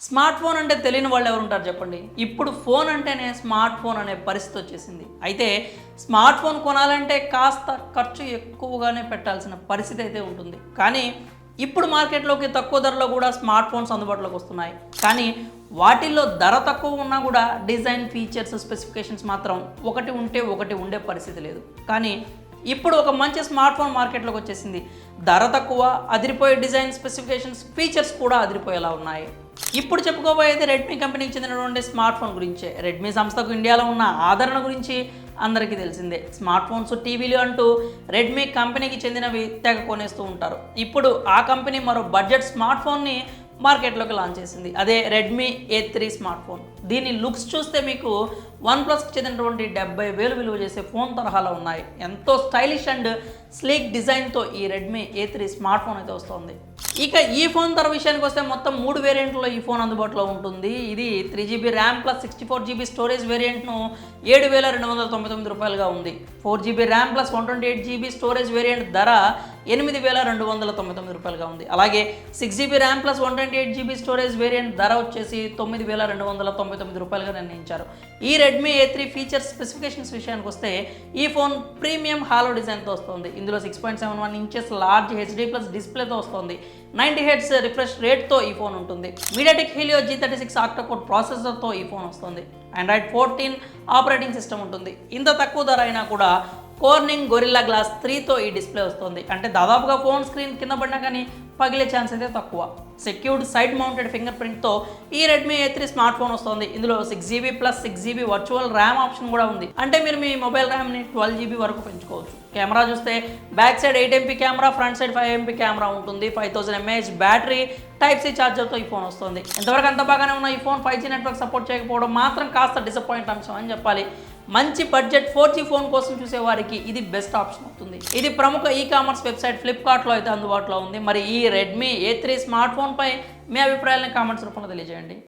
Smart phone అంటే తెలియని వాళ్ళు ఎవరు ఉంటారు చెప్పండి. ఇప్పుడు ఫోన్ అంటేనే స్మార్ట్ ఫోన్ అనే పరిస్థితి వచ్చేసింది. అయితే స్మార్ట్ ఫోన్ కొనాలంటే కాస్త ఖర్చు ఎక్కువగానే పెట్టాల్సిన పరిస్థితి అయితే ఉంటుంది. కానీ ఇప్పుడు మార్కెట్లోకి తక్కువ ధరలో కూడా స్మార్ట్ ఫోన్స్ అందుబాటులోకి వస్తున్నాయి. కానీ వాటిల్లో ధర తక్కువ ఉన్నా కూడా డిజైన్, ఫీచర్స్, స్పెసిఫికేషన్స్ మాత్రం ఒకటి ఉంటే ఒకటి ఉండే పరిస్థితి లేదు. కానీ ఇప్పుడు ఒక మంచి స్మార్ట్ ఫోన్ మార్కెట్లోకి వచ్చేసింది. ధర తక్కువ, అదిరిపోయే డిజైన్, స్పెసిఫికేషన్స్, ఫీచర్స్ కూడా అదిరిపోయేలా ఉన్నాయి. ఇప్పుడు చెప్పుకోబోయేది రెడ్మీ కంపెనీకి చెందినటువంటి స్మార్ట్ ఫోన్ గురించే. రెడ్మీ సంస్థకు ఇండియాలో ఉన్న ఆదరణ గురించి అందరికీ తెలిసిందే. స్మార్ట్ ఫోన్స్, టీవీలు అంటూ రెడ్మీ కంపెనీకి చెందినవి తెగ కొనేస్తూ ఉంటారు. ఇప్పుడు ఆ కంపెనీ మరో బడ్జెట్ స్మార్ట్ ఫోన్ని మార్కెట్లోకి లాంచ్ చేసింది. అదే రెడ్మీ A3 స్మార్ట్ ఫోన్. దీని లుక్స్ చూస్తే మీకు OnePlusకి చెందినటువంటి 70,000 విలువ చేసే ఫోన్ తరహాలో ఉన్నాయి. ఎంతో స్టైలిష్ అండ్ స్లీక్ డిజైన్తో ఈ రెడ్మీ A3 స్మార్ట్ ఫోన్ అయితే వస్తుంది. ఇక ఈ ఫోన్ ధర విషయానికి వస్తే మొత్తం 3 వేరియంట్లో ఈ ఫోన్ అందుబాటులో ఉంటుంది. ఇది 3GB RAM plus 64GB storage వేరియంట్ను 7,299 రూపాయలుగా ఉంది. 4GB RAM plus 128GB storage variant ధర 8,299 రూపాయలుగా ఉంది. అలాగే 6GB RAM plus 128GB storage variant ధర వచ్చేసి 9,299 రూపాయలుగా నిర్ణయించారు. ఈ రెడ్మీ A3 ఫీచర్స్, స్పెసిఫికేషన్స్ విషయానికి వస్తే ఈ ఫోన్ ప్రీమియం హాలో డిజైన్తో వస్తుంది. ఇందులో 6.71 ఇంచెస్ లార్జ్ HD+ డిస్ప్లేతో వస్తుంది. 90 Hz రిఫ్రెష్ రేట్తో ఈ ఫోన్ ఉంటుంది. మీడియాటెక్ హీలియో G36 ఆక్టోకోర్ ప్రాసెసర్తో ఈ ఫోన్ వస్తుంది. Android 14 ఆపరేటింగ్ సిస్టమ్ ఉంటుంది. ఇంత తక్కువ ధర అయినా కూడా కార్నింగ్ గొరిల్లా గ్లాస్ 3తో ఈ డిస్ప్లే వస్తుంది. అంటే దాదాపుగా ఫోన్ స్క్రీన్ కింద పడినా కానీ పగిలే ఛాన్స్ అయితే తక్కువ. సెక్యూర్డ్ సైడ్ మౌంటెడ్ ఫింగర్ ప్రింట్తో ఈ రెడ్మీ A3 స్మార్ట్ ఫోన్ వస్తుంది. ఇందులో 6GB plus 6GB virtual RAM option కూడా ఉంది. అంటే మీరు మీ మొబైల్ ర్యామ్ని 12GB వరకు పెంచుకోవచ్చు. కెమెరా చూస్తే back side 8MP camera, front side 5MP camera ఉంటుంది. 5000 mAh బ్యాటరీ, Type-C ఛార్జర్తో ఈ ఫోన్ వస్తుంది. ఇంతవరకు అంత బాగానే ఉన్న ఈ ఫోన్ 5G నెట్వర్క్ సపోర్ట్ చేయకపోవడం మాత్రం కాస్త డిసప్పాయింట్ అంశం అని చెప్పాలి. మంచి బడ్జెట్ 4G ఫోన్ కోసం చూసే వారికి ఇది బెస్ట్ ఆప్షన్ అవుతుంది. ఇది ప్రముఖ ఈ-కామర్స్ వెబ్సైట్ ఫ్లిప్కార్ట్లో అయితే అందుబాటులో ఉంది. మరి ఈ రెడ్మీ A3 స్మార్ట్ ఫోన్పై మీ అభిప్రాయాలను కామెంట్స్ రూపంలో తెలియజేయండి.